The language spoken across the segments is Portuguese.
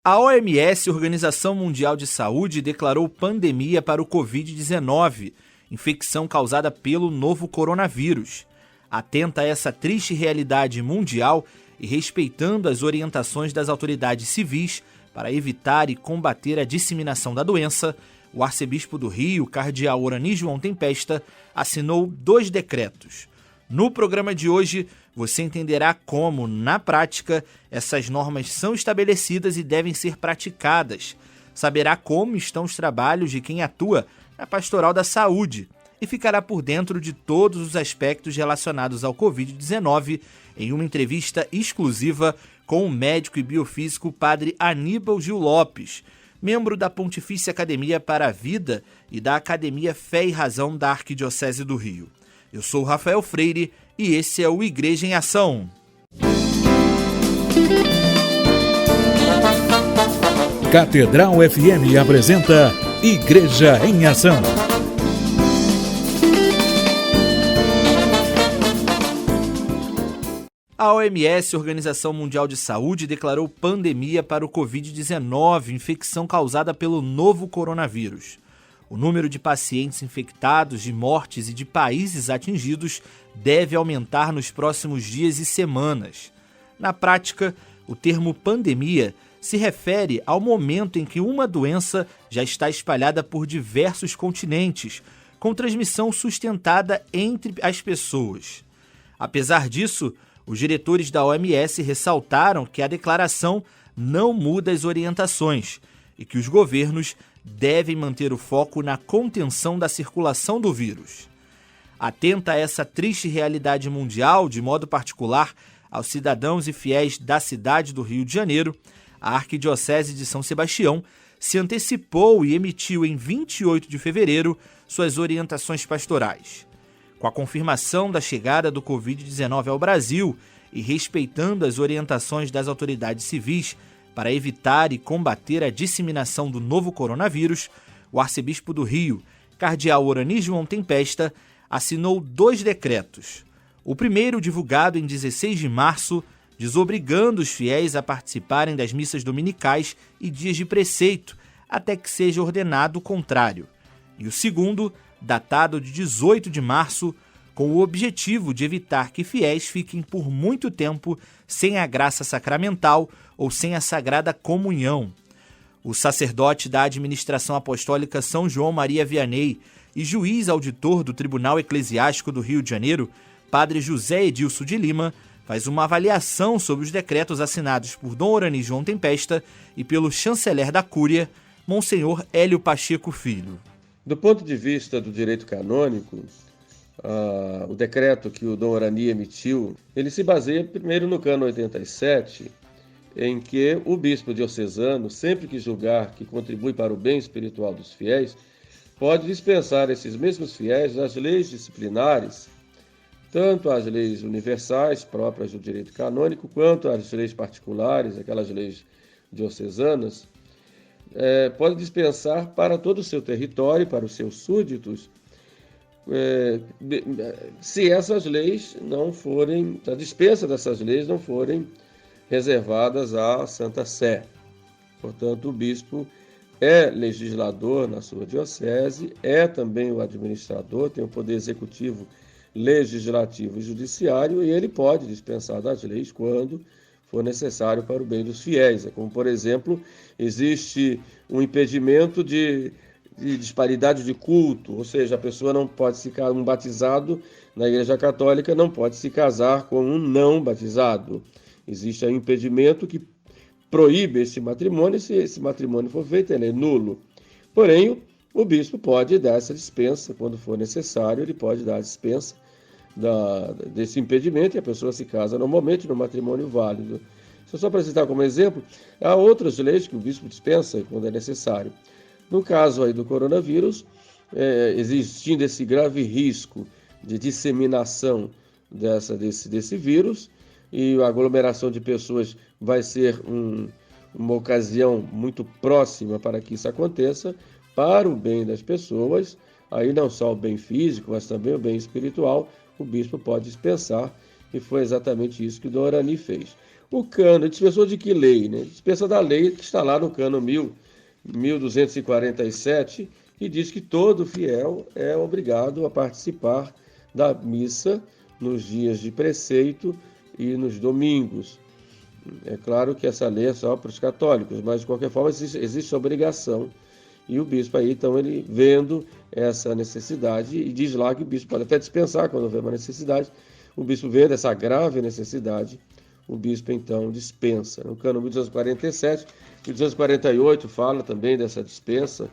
A OMS, Organização Mundial de Saúde, declarou pandemia para o Covid-19, infecção causada pelo novo coronavírus. Atenta a essa triste realidade mundial e respeitando as orientações das autoridades civis para evitar e combater a disseminação da doença, o arcebispo do Rio, cardeal Orani João Tempesta, assinou 2 decretos. No programa de hoje, você entenderá como, na prática, essas normas são estabelecidas e devem ser praticadas. Saberá como estão os trabalhos de quem atua na pastoral da saúde e ficará por dentro de todos os aspectos relacionados ao Covid-19 em uma entrevista exclusiva com o médico e biofísico Padre Aníbal Gil Lopes, membro da Pontifícia Academia para a Vida e da Academia Fé e Razão da Arquidiocese do Rio. Eu sou Rafael Freire e esse é o Igreja em Ação. Catedral FM apresenta Igreja em Ação. A OMS, Organização Mundial de Saúde, declarou pandemia para o Covid-19, infecção causada pelo novo coronavírus. O número de pacientes infectados, de mortes e de países atingidos deve aumentar nos próximos dias e semanas. Na prática, o termo pandemia se refere ao momento em que uma doença já está espalhada por diversos continentes, com transmissão sustentada entre as pessoas. Apesar disso, os diretores da OMS ressaltaram que a declaração não muda as orientações e que os governos devem manter o foco na contenção da circulação do vírus. Atenta a essa triste realidade mundial, de modo particular aos cidadãos e fiéis da cidade do Rio de Janeiro, a Arquidiocese de São Sebastião se antecipou e emitiu em 28 de fevereiro suas orientações pastorais. Com a confirmação da chegada do Covid-19 ao Brasil e respeitando as orientações das autoridades civis para evitar e combater a disseminação do novo coronavírus, o arcebispo do Rio, cardeal Orani João Tempesta, assinou 2 decretos. O primeiro, divulgado em 16 de março, desobrigando os fiéis a participarem das missas dominicais e dias de preceito, até que seja ordenado o contrário. E o segundo, datado de 18 de março, com o objetivo de evitar que fiéis fiquem por muito tempo sem a graça sacramental ou sem a Sagrada Comunhão. O sacerdote da administração apostólica São João Maria Vianney e juiz auditor do Tribunal Eclesiástico do Rio de Janeiro, Padre José Edilson de Lima, faz uma avaliação sobre os decretos assinados por Dom Orani João Tempesta e pelo chanceler da Cúria, Monsenhor Hélio Pacheco Filho. Do ponto de vista do direito canônico, o decreto que o Dom Orani emitiu, ele se baseia primeiro no cano 87, em que o bispo diocesano, sempre que julgar que contribui para o bem espiritual dos fiéis, pode dispensar esses mesmos fiéis das leis disciplinares, tanto as leis universais próprias do direito canônico, quanto as leis particulares, aquelas leis diocesanas, pode dispensar para todo o seu território, para os seus súditos, se essas leis não forem, a dispensa dessas leis não forem reservadas à Santa Sé. Portanto, o bispo é legislador na sua diocese, é também o administrador, tem o poder executivo, legislativo e judiciário, e ele pode dispensar das leis quando for necessário para o bem dos fiéis. É como, por exemplo, existe um impedimento de disparidade de culto, ou seja, a pessoa não pode se casar, um batizado na Igreja Católica não pode se casar com um não batizado. Existe aí um impedimento que proíbe esse matrimônio, se esse matrimônio for feito, ele é nulo. Porém, o bispo pode dar essa dispensa, quando for necessário, ele pode dar a dispensa desse impedimento e a pessoa se casa normalmente no matrimônio válido. Só para citar como exemplo, há outras leis que o bispo dispensa quando é necessário. No caso aí do coronavírus, existindo esse grave risco de disseminação desse vírus, e a aglomeração de pessoas vai ser uma ocasião muito próxima para que isso aconteça, para o bem das pessoas, aí não só o bem físico, mas também o bem espiritual, o bispo pode dispensar, e foi exatamente isso que o Dom Orani fez. O cano, dispensou de que lei? Né? Dispensa da lei que está lá no cano 1247, que diz que todo fiel é obrigado a participar da missa nos dias de preceito e nos domingos. É claro que essa lei é só para os católicos, mas de qualquer forma existe a obrigação. E o bispo aí, então, ele vendo essa necessidade, e diz lá que o bispo pode até dispensar quando houver uma necessidade, o bispo vendo essa grave necessidade, o bispo então dispensa. No cano 1247, 1248 fala também dessa dispensa.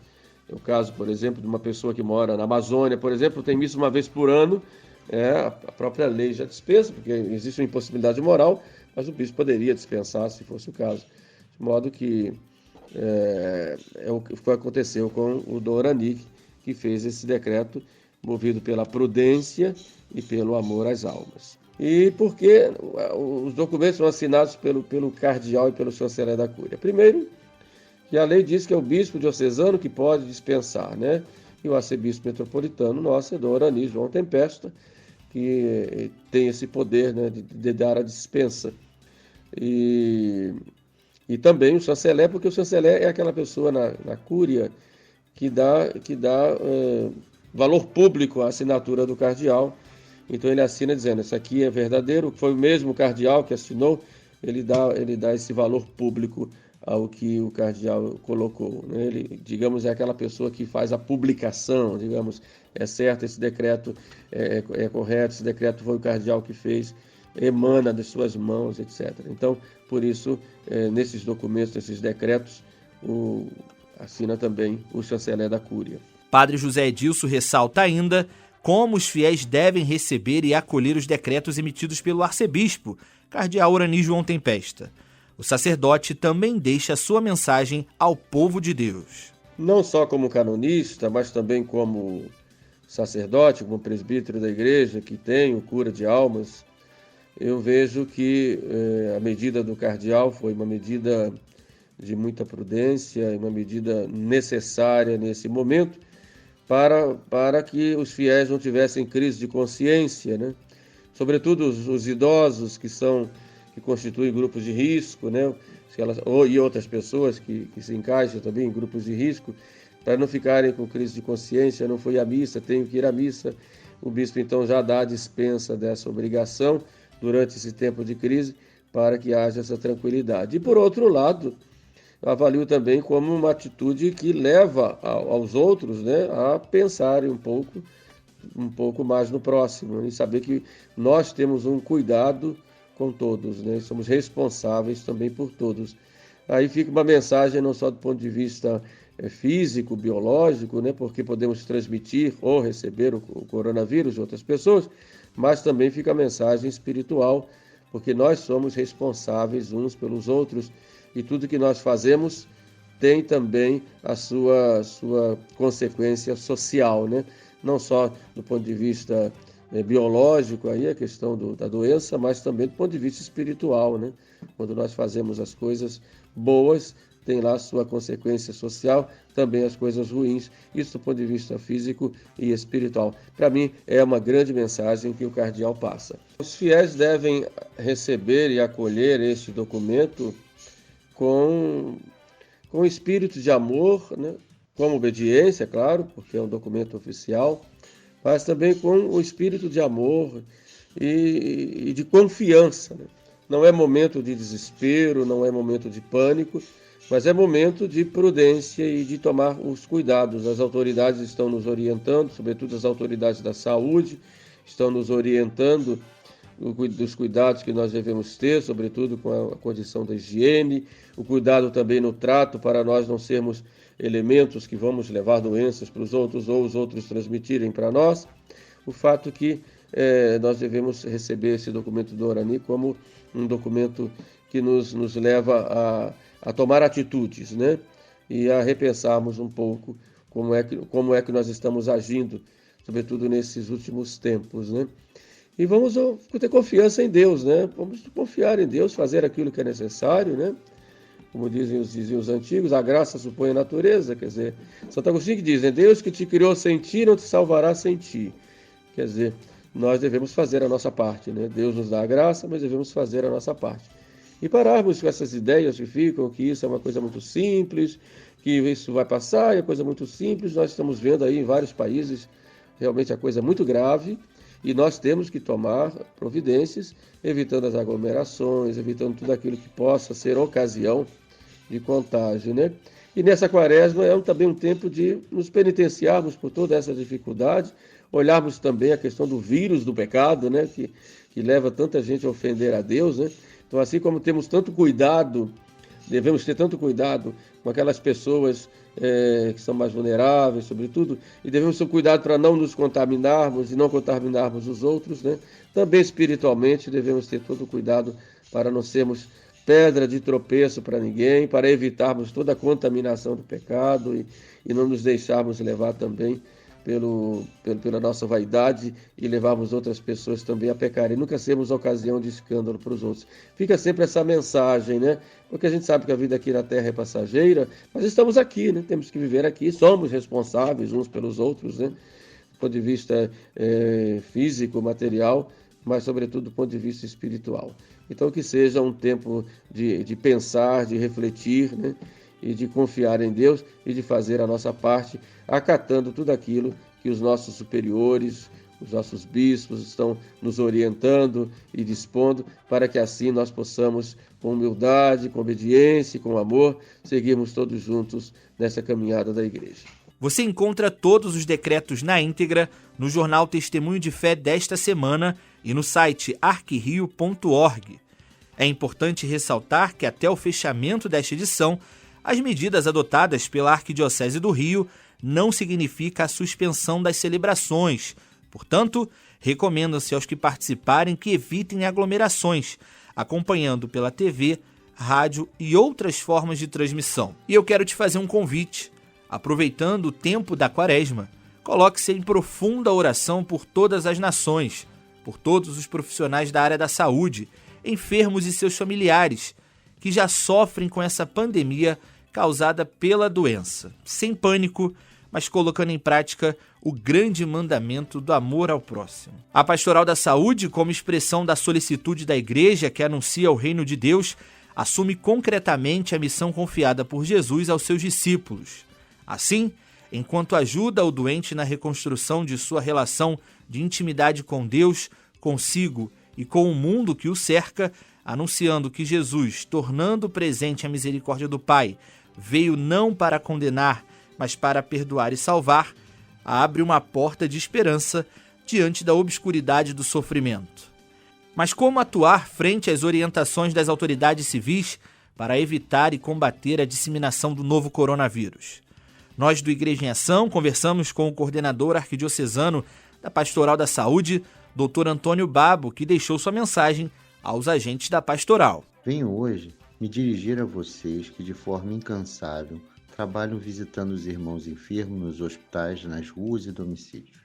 É o caso, por exemplo, de uma pessoa que mora na Amazônia, por exemplo, tem missa uma vez por ano, a própria lei já dispensa, porque existe uma impossibilidade moral, mas o bispo poderia dispensar se fosse o caso. De modo que é o que aconteceu com o Dom Orani, que fez esse decreto movido pela prudência e pelo amor às almas. E por que os documentos são assinados pelo cardeal e pelo chanceler da Cúria? Primeiro, que a lei diz que é o bispo diocesano que pode dispensar, né? E o arcebispo metropolitano nosso é Dom Orani João Tempesta, que tem esse poder, né, de dar a dispensa. E também o chanceler, porque o chanceler é aquela pessoa na Cúria que dá valor público à assinatura do cardeal. Então ele assina dizendo, isso aqui é verdadeiro, foi o mesmo cardeal que assinou, ele dá esse valor público ao que o cardeal colocou. Né? Ele, digamos, é aquela pessoa que faz a publicação, digamos, é certo, esse decreto é correto, esse decreto foi o cardeal que fez, emana das suas mãos, etc. Então, por isso, nesses documentos, nesses decretos, assina também o chanceler da Cúria. Padre José Edilson ressalta ainda como os fiéis devem receber e acolher os decretos emitidos pelo arcebispo, cardeal Orani João Tempesta. O sacerdote também deixa sua mensagem ao povo de Deus. Não só como canonista, mas também como sacerdote, como presbítero da igreja, que tem o cura de almas, eu vejo que a medida do cardeal foi uma medida de muita prudência, uma medida necessária nesse momento, para que os fiéis não tivessem crise de consciência, né? Sobretudo os idosos que constituem grupos de risco, né? E outras pessoas que se encaixam também em grupos de risco, para não ficarem com crise de consciência, não fui à missa, tenho que ir à missa. O bispo então já dá a dispensa dessa obrigação durante esse tempo de crise, para que haja essa tranquilidade. E por outro lado, eu avalio também como uma atitude que leva aos outros, né, a pensarem um pouco mais no próximo, e saber que nós temos um cuidado com todos, né, somos responsáveis também por todos. Aí fica uma mensagem não só do ponto de vista físico, biológico, né, porque podemos transmitir ou receber o coronavírus de outras pessoas, mas também fica a mensagem espiritual, porque nós somos responsáveis uns pelos outros, e tudo que nós fazemos tem também a sua consequência social, né? Não só do ponto de vista biológico, aí a questão da doença, mas também do ponto de vista espiritual, né? Quando nós fazemos as coisas boas, tem lá a sua consequência social, também as coisas ruins, isso do ponto de vista físico e espiritual. Para mim, é uma grande mensagem que o cardeal passa. Os fiéis devem receber e acolher este documento com espírito de amor, né? Com obediência, claro, porque é um documento oficial, mas também com o espírito de amor e de confiança. Né? Não é momento de desespero, não é momento de pânico, mas é momento de prudência e de tomar os cuidados. As autoridades estão nos orientando, sobretudo as autoridades da saúde, estão nos orientando dos cuidados que nós devemos ter, sobretudo com a condição da higiene, o cuidado também no trato para nós não sermos elementos que vamos levar doenças para os outros ou os outros transmitirem para nós. O fato que nós devemos receber esse documento do Orani como um documento que nos leva a tomar atitudes, né? E a repensarmos um pouco como é que nós estamos agindo, sobretudo nesses últimos tempos, né? E vamos ter confiança em Deus, né? Vamos confiar em Deus, fazer aquilo que é necessário, né? Como diziam os antigos, a graça supõe a natureza, quer dizer, Santo Agostinho que diz, né? Deus que te criou sem ti não te salvará sem ti. Quer dizer, nós devemos fazer a nossa parte, né? Deus nos dá a graça, mas devemos fazer a nossa parte. e pararmos com essas ideias que ficam, que isso é uma coisa muito simples, que isso vai passar, é coisa muito simples. Nós estamos vendo aí em vários países realmente a coisa é muito grave e nós temos que tomar providências, evitando as aglomerações, evitando tudo aquilo que possa ser ocasião de contágio, né? E nessa quaresma é também um tempo de nos penitenciarmos por toda essa dificuldade, olharmos também a questão do vírus do pecado, né? Que leva tanta gente a ofender a Deus, né? Então, assim como temos tanto cuidado, devemos ter tanto cuidado com aquelas pessoas que são mais vulneráveis, sobretudo, e devemos ter cuidado para não nos contaminarmos e não contaminarmos os outros, né? Também espiritualmente devemos ter todo cuidado para não sermos pedra de tropeço para ninguém, para evitarmos toda a contaminação do pecado e não nos deixarmos levar também pela nossa vaidade e levarmos outras pessoas também a pecar e nunca sermos ocasião de escândalo para os outros. Fica sempre essa mensagem, né? Porque a gente sabe que a vida aqui na Terra é passageira, mas estamos aqui, né? Temos que viver aqui, somos responsáveis uns pelos outros, né? Do ponto de vista físico, material, mas sobretudo do ponto de vista espiritual. Então que seja um tempo de pensar, de refletir, né? E de confiar em Deus e de fazer a nossa parte, acatando tudo aquilo que os nossos superiores, os nossos bispos estão nos orientando e dispondo, para que assim nós possamos, com humildade, com obediência e com amor, seguirmos todos juntos nessa caminhada da igreja. Você encontra todos os decretos na íntegra no jornal Testemunho de Fé desta semana e no site arquirio.org. É importante ressaltar que até o fechamento desta edição, as medidas adotadas pela Arquidiocese do Rio não significam a suspensão das celebrações. Portanto, recomenda-se aos que participarem que evitem aglomerações, acompanhando pela TV, rádio e outras formas de transmissão. E eu quero te fazer um convite. Aproveitando o tempo da quaresma, coloque-se em profunda oração por todas as nações, por todos os profissionais da área da saúde, enfermos e seus familiares, que já sofrem com essa pandemia causada pela doença, sem pânico, mas colocando em prática o grande mandamento do amor ao próximo. A Pastoral da Saúde, como expressão da solicitude da Igreja que anuncia o reino de Deus, assume concretamente a missão confiada por Jesus aos seus discípulos. Assim, enquanto ajuda o doente na reconstrução de sua relação de intimidade com Deus, consigo e com o mundo que o cerca, anunciando que Jesus, tornando presente a misericórdia do Pai, veio não para condenar, mas para perdoar e salvar, abre uma porta de esperança diante da obscuridade do sofrimento. Mas como atuar frente às orientações das autoridades civis para evitar e combater a disseminação do novo coronavírus? Nós do Igreja em Ação conversamos com o coordenador arquidiocesano da Pastoral da Saúde, Dr. Antônio Babo, que deixou sua mensagem aos agentes da pastoral. Venho hoje me dirigir a vocês que de forma incansável trabalham visitando os irmãos enfermos nos hospitais, nas ruas e domicílios.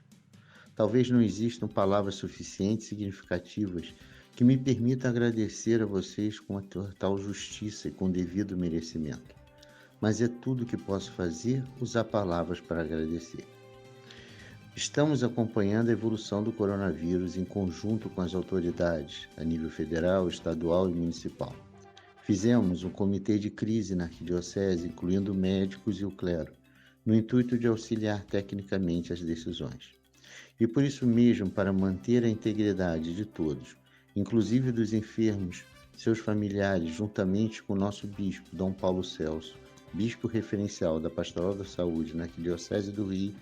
Talvez não existam palavras suficientes e significativas que me permitam agradecer a vocês com a total justiça e com devido merecimento. Mas é tudo que posso fazer, usar palavras para agradecer. Estamos acompanhando a evolução do coronavírus em conjunto com as autoridades, a nível federal, estadual e municipal. Fizemos um comitê de crise na arquidiocese, incluindo médicos e o clero, no intuito de auxiliar tecnicamente as decisões. E por isso mesmo, para manter a integridade de todos, inclusive dos enfermos, seus familiares, juntamente com o nosso bispo, Dom Paulo Celso, bispo referencial da Pastoral da Saúde na Arquidiocese do Rio,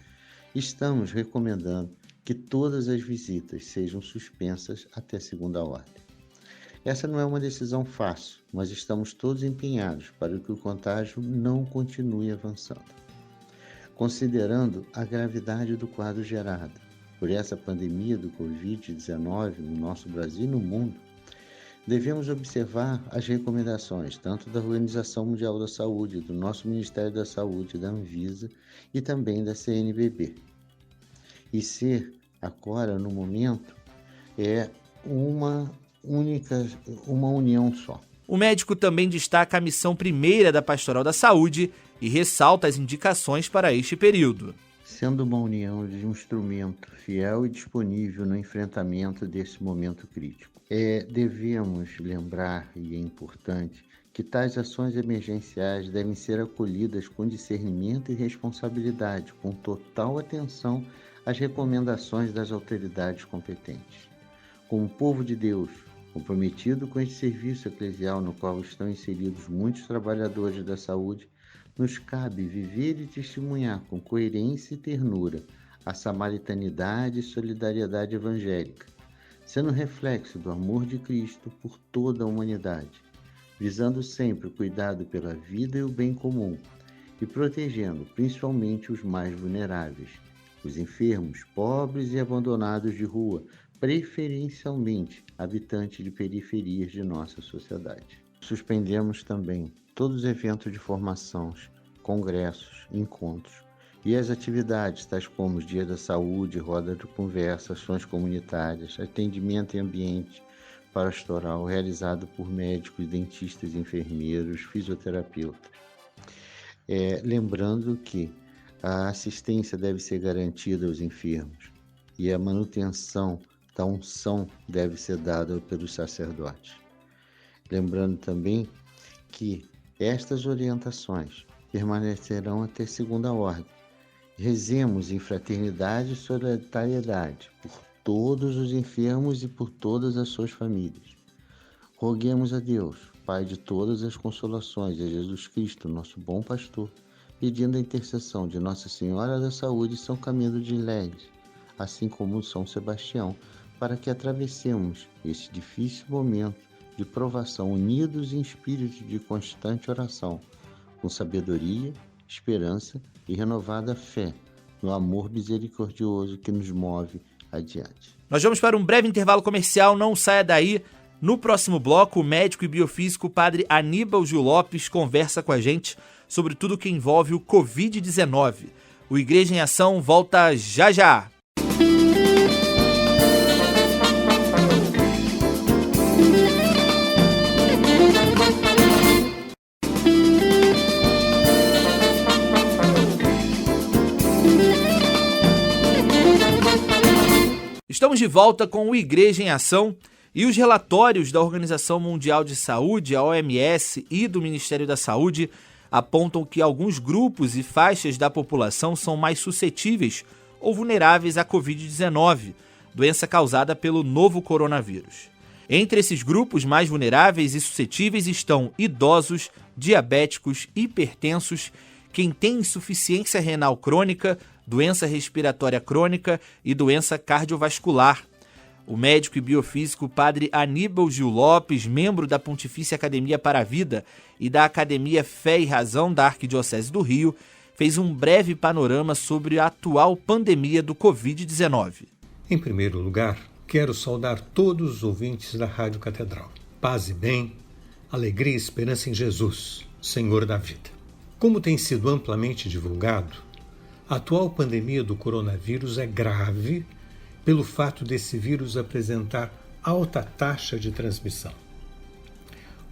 estamos recomendando que todas as visitas sejam suspensas até segunda ordem. Essa não é uma decisão fácil, mas estamos todos empenhados para que o contágio não continue avançando. Considerando a gravidade do quadro gerado por essa pandemia do Covid-19 no nosso Brasil e no mundo, devemos observar as recomendações tanto da Organização Mundial da Saúde, do nosso Ministério da Saúde, da Anvisa e também da CNBB. E ser, agora, no momento, uma união só. O médico também destaca a missão primeira da Pastoral da Saúde e ressalta as indicações para este período. sendo uma união de um instrumento fiel e disponível no enfrentamento desse momento crítico. Devemos lembrar, e é importante, que tais ações emergenciais devem ser acolhidas com discernimento e responsabilidade, com total atenção às recomendações das autoridades competentes. Como povo de Deus, comprometido com este serviço eclesial no qual estão inseridos muitos trabalhadores da saúde, nos cabe viver e testemunhar com coerência e ternura a samaritanidade e solidariedade evangélica, sendo reflexo do amor de Cristo por toda a humanidade, visando sempre o cuidado pela vida e o bem comum e protegendo principalmente os mais vulneráveis, os enfermos, pobres e abandonados de rua, preferencialmente habitantes de periferias de nossa sociedade. Suspendemos também todos os eventos de formações, congressos, encontros e as atividades tais como os Dias da Saúde, roda de conversa, ações comunitárias, atendimento em ambiente pastoral realizado por médicos, dentistas, enfermeiros, fisioterapeutas. Lembrando que a assistência deve ser garantida aos enfermos e a manutenção da unção deve ser dada pelos sacerdotes. Lembrando também que estas orientações permanecerão até segunda ordem. Rezemos em fraternidade e solidariedade por todos os enfermos e por todas as suas famílias. Roguemos a Deus, Pai de todas as consolações, e a Jesus Cristo, nosso bom pastor, pedindo a intercessão de Nossa Senhora da Saúde e São Camilo de Légues, assim como São Sebastião, para que atravessemos este difícil momento de provação unidos em espírito de constante oração, com sabedoria, esperança e renovada fé no amor misericordioso que nos move adiante. Nós vamos para um breve intervalo comercial, não saia daí. No próximo bloco, o médico e biofísico Padre Aníbal Gil Lopes conversa com a gente sobre tudo que envolve o Covid-19. O Igreja em Ação volta já já. Estamos de volta com o Igreja em Ação e os relatórios da Organização Mundial de Saúde, a OMS, e do Ministério da Saúde apontam que alguns grupos e faixas da população são mais suscetíveis ou vulneráveis à Covid-19, doença causada pelo novo coronavírus. Entre esses grupos mais vulneráveis e suscetíveis estão idosos, diabéticos, hipertensos, quem tem insuficiência renal crônica, doença respiratória crônica e doença cardiovascular. O médico e biofísico Padre Aníbal Gil Lopes, membro da Pontifícia Academia para a Vida e da Academia Fé e Razão da Arquidiocese do Rio, fez um breve panorama sobre a atual pandemia do Covid-19. Em primeiro lugar, quero saudar todos os ouvintes da Rádio Catedral. Paz e bem, alegria e esperança em Jesus, Senhor da vida. Como tem sido amplamente divulgado, a atual pandemia do coronavírus é grave pelo fato desse vírus apresentar alta taxa de transmissão.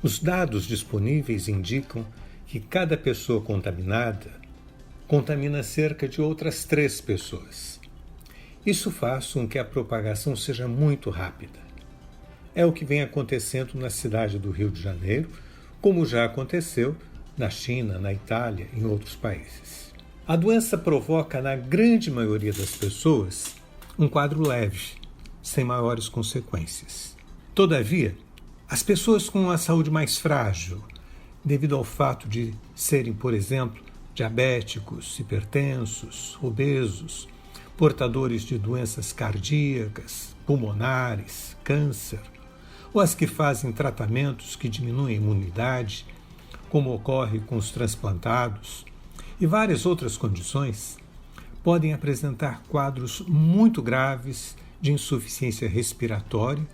Os dados disponíveis indicam que cada pessoa contaminada contamina cerca de outras 3 pessoas. Isso faz com que a propagação seja muito rápida. É o que vem acontecendo na cidade do Rio de Janeiro, como já aconteceu na China, na Itália e em outros países. A doença provoca, na grande maioria das pessoas, um quadro leve, sem maiores consequências. Todavia, as pessoas com a saúde mais frágil, devido ao fato de serem, por exemplo, diabéticos, hipertensos, obesos, portadores de doenças cardíacas, pulmonares, câncer, ou as que fazem tratamentos que diminuem a imunidade, como ocorre com os transplantados, e várias outras condições, podem apresentar quadros muito graves de insuficiência respiratória,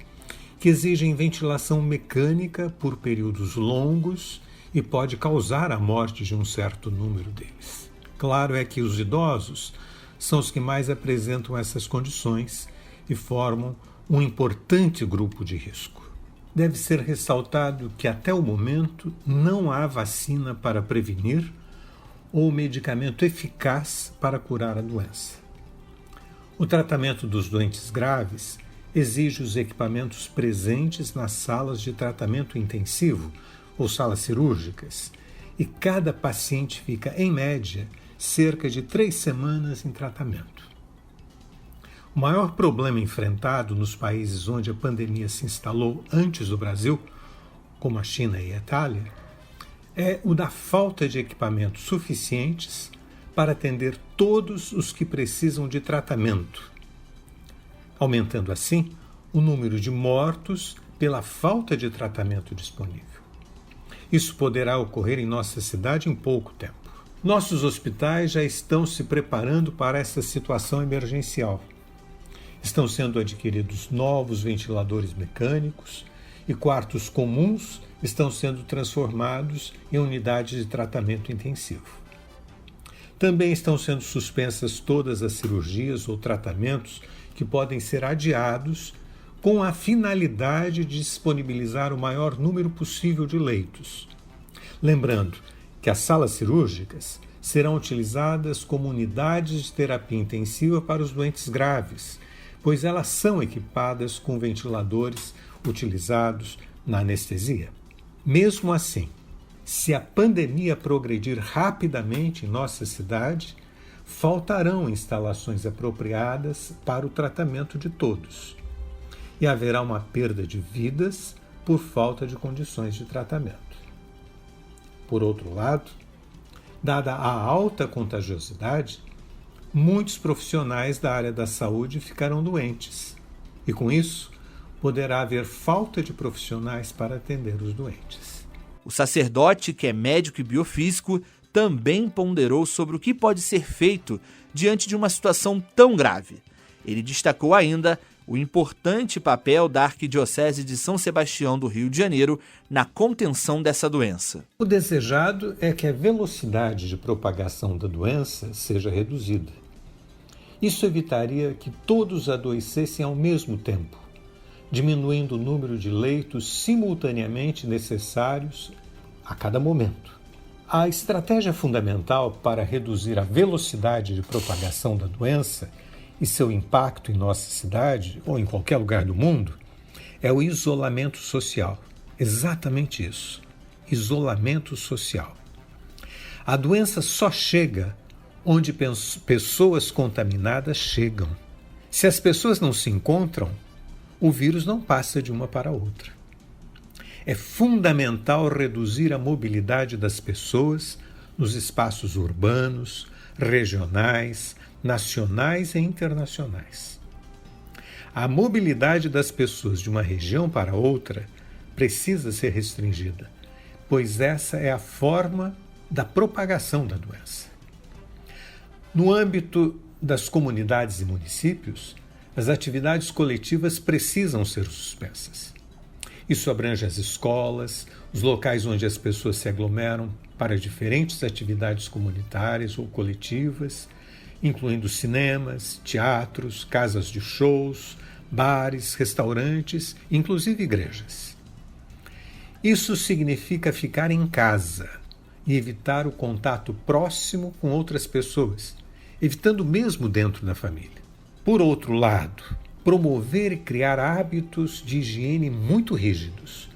que exigem ventilação mecânica por períodos longos e pode causar a morte de um certo número deles. Claro é que os idosos são os que mais apresentam essas condições e formam um importante grupo de risco. Deve ser ressaltado que até o momento não há vacina para prevenir ou medicamento eficaz para curar a doença. O tratamento dos doentes graves exige os equipamentos presentes nas salas de tratamento intensivo ou salas cirúrgicas, e cada paciente fica, em média, cerca de 3 semanas em tratamento. O maior problema enfrentado nos países onde a pandemia se instalou antes do Brasil, como a China e a Itália, é o da falta de equipamentos suficientes para atender todos os que precisam de tratamento, aumentando assim o número de mortos pela falta de tratamento disponível. Isso poderá ocorrer em nossa cidade em pouco tempo. Nossos hospitais já estão se preparando para essa situação emergencial. Estão sendo adquiridos novos ventiladores mecânicos e quartos comuns estão sendo transformados em unidades de tratamento intensivo. Também estão sendo suspensas todas as cirurgias ou tratamentos que podem ser adiados com a finalidade de disponibilizar o maior número possível de leitos. Lembrando que as salas cirúrgicas serão utilizadas como unidades de terapia intensiva para os doentes graves, pois elas são equipadas com ventiladores utilizados na anestesia. Mesmo assim, se a pandemia progredir rapidamente em nossa cidade, faltarão instalações apropriadas para o tratamento de todos, e haverá uma perda de vidas por falta de condições de tratamento. Por outro lado, dada a alta contagiosidade, muitos profissionais da área da saúde ficarão doentes, e com isso poderá haver falta de profissionais para atender os doentes. O sacerdote, que é médico e biofísico, também ponderou sobre o que pode ser feito diante de uma situação tão grave. Ele destacou ainda o importante papel da Arquidiocese de São Sebastião do Rio de Janeiro na contenção dessa doença. O desejado é que a velocidade de propagação da doença seja reduzida. Isso evitaria que todos adoecessem ao mesmo tempo, diminuindo o número de leitos simultaneamente necessários a cada momento. A estratégia fundamental para reduzir a velocidade de propagação da doença e seu impacto em nossa cidade ou em qualquer lugar do mundo é o isolamento social. Exatamente isso. Isolamento social. A doença só chega onde pessoas contaminadas chegam. Se as pessoas não se encontram, o vírus não passa de uma para outra. É fundamental reduzir a mobilidade das pessoas nos espaços urbanos, regionais, nacionais e internacionais. A mobilidade das pessoas de uma região para outra precisa ser restringida, pois essa é a forma da propagação da doença. No âmbito das comunidades e municípios, as atividades coletivas precisam ser suspensas. Isso abrange as escolas, os locais onde as pessoas se aglomeram para diferentes atividades comunitárias ou coletivas, incluindo cinemas, teatros, casas de shows, bares, restaurantes, inclusive igrejas. Isso significa ficar em casa e evitar o contato próximo com outras pessoas, evitando mesmo dentro da família. Por outro lado, promover e criar hábitos de higiene muito rígidos,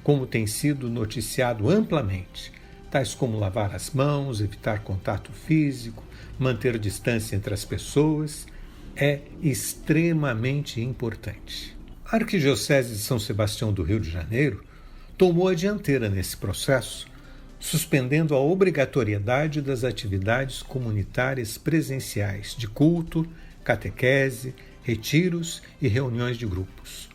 como tem sido noticiado amplamente, tais como lavar as mãos, evitar contato físico, manter distância entre as pessoas, é extremamente importante. A Arquidiocese de São Sebastião do Rio de Janeiro tomou a dianteira nesse processo, suspendendo a obrigatoriedade das atividades comunitárias presenciais de culto, catequese, retiros e reuniões de grupos.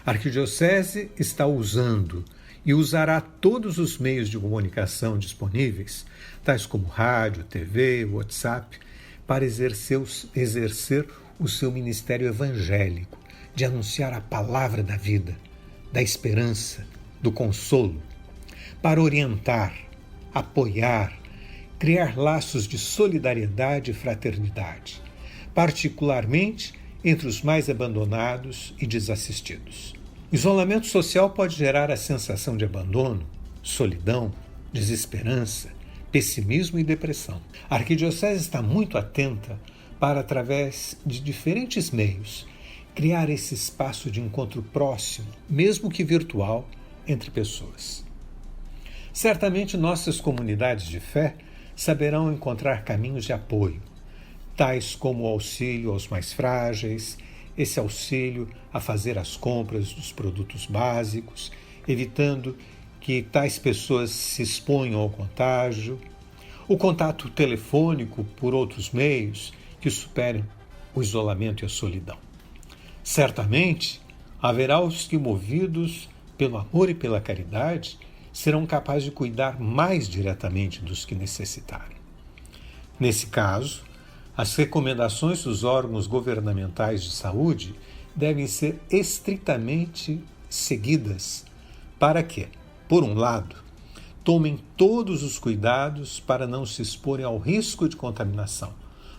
A Arquidiocese está usando e usará todos os meios de comunicação disponíveis, tais como rádio, TV, WhatsApp, para exercer o seu ministério evangélico, de anunciar a palavra da vida, da esperança, do consolo, para orientar, apoiar, criar laços de solidariedade e fraternidade, particularmente entre os mais abandonados e desassistidos. Isolamento social pode gerar a sensação de abandono, solidão, desesperança, pessimismo e depressão. A Arquidiocese está muito atenta para, através de diferentes meios, criar esse espaço de encontro próximo, mesmo que virtual, entre pessoas. Certamente nossas comunidades de fé saberão encontrar caminhos de apoio, tais como o auxílio aos mais frágeis, esse auxílio a fazer as compras dos produtos básicos, evitando que tais pessoas se exponham ao contágio, o contato telefônico por outros meios que superem o isolamento e a solidão. Certamente, haverá os que, movidos pelo amor e pela caridade, serão capazes de cuidar mais diretamente dos que necessitarem. Nesse caso, as recomendações dos órgãos governamentais de saúde devem ser estritamente seguidas para que, por um lado, tomem todos os cuidados para não se exporem ao risco de contaminação,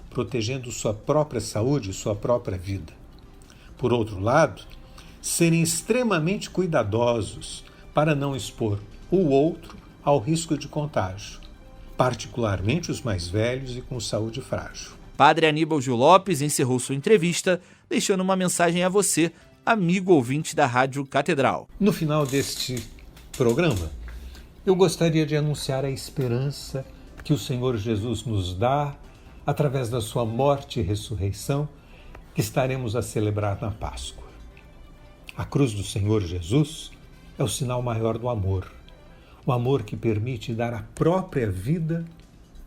protegendo sua própria saúde e sua própria vida. Por outro lado, serem extremamente cuidadosos para não expor o outro ao risco de contágio, particularmente os mais velhos e com saúde frágil. Padre Aníbal Gil Lopes encerrou sua entrevista, deixando uma mensagem a você, amigo ouvinte da Rádio Catedral. No final deste programa, eu gostaria de anunciar a esperança que o Senhor Jesus nos dá através da sua morte e ressurreição, que estaremos a celebrar na Páscoa. A cruz do Senhor Jesus é o sinal maior do amor, o amor que permite dar a própria vida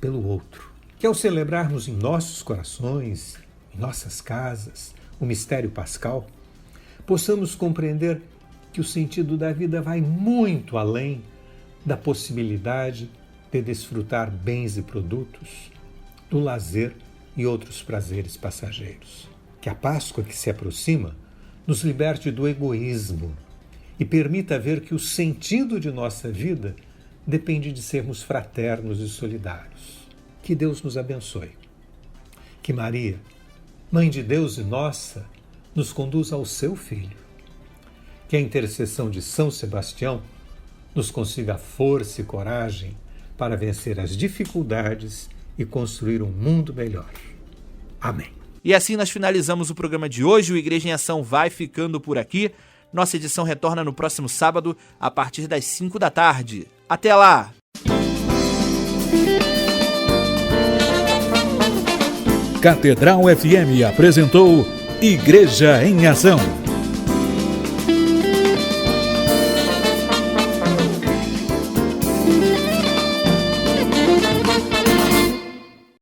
pelo outro. Que ao celebrarmos em nossos corações, em nossas casas, o mistério pascal, possamos compreender que o sentido da vida vai muito além da possibilidade de desfrutar bens e produtos, do lazer e outros prazeres passageiros. Que a Páscoa que se aproxima nos liberte do egoísmo e permita ver que o sentido de nossa vida depende de sermos fraternos e solidários. Que Deus nos abençoe. Que Maria, Mãe de Deus e nossa, nos conduza ao seu Filho. Que a intercessão de São Sebastião nos consiga força e coragem para vencer as dificuldades e construir um mundo melhor. Amém. E assim nós finalizamos o programa de hoje. O Igreja em Ação vai ficando por aqui. Nossa edição retorna no próximo sábado, a partir das 5 da tarde. Até lá! Catedral FM apresentou Igreja em Ação.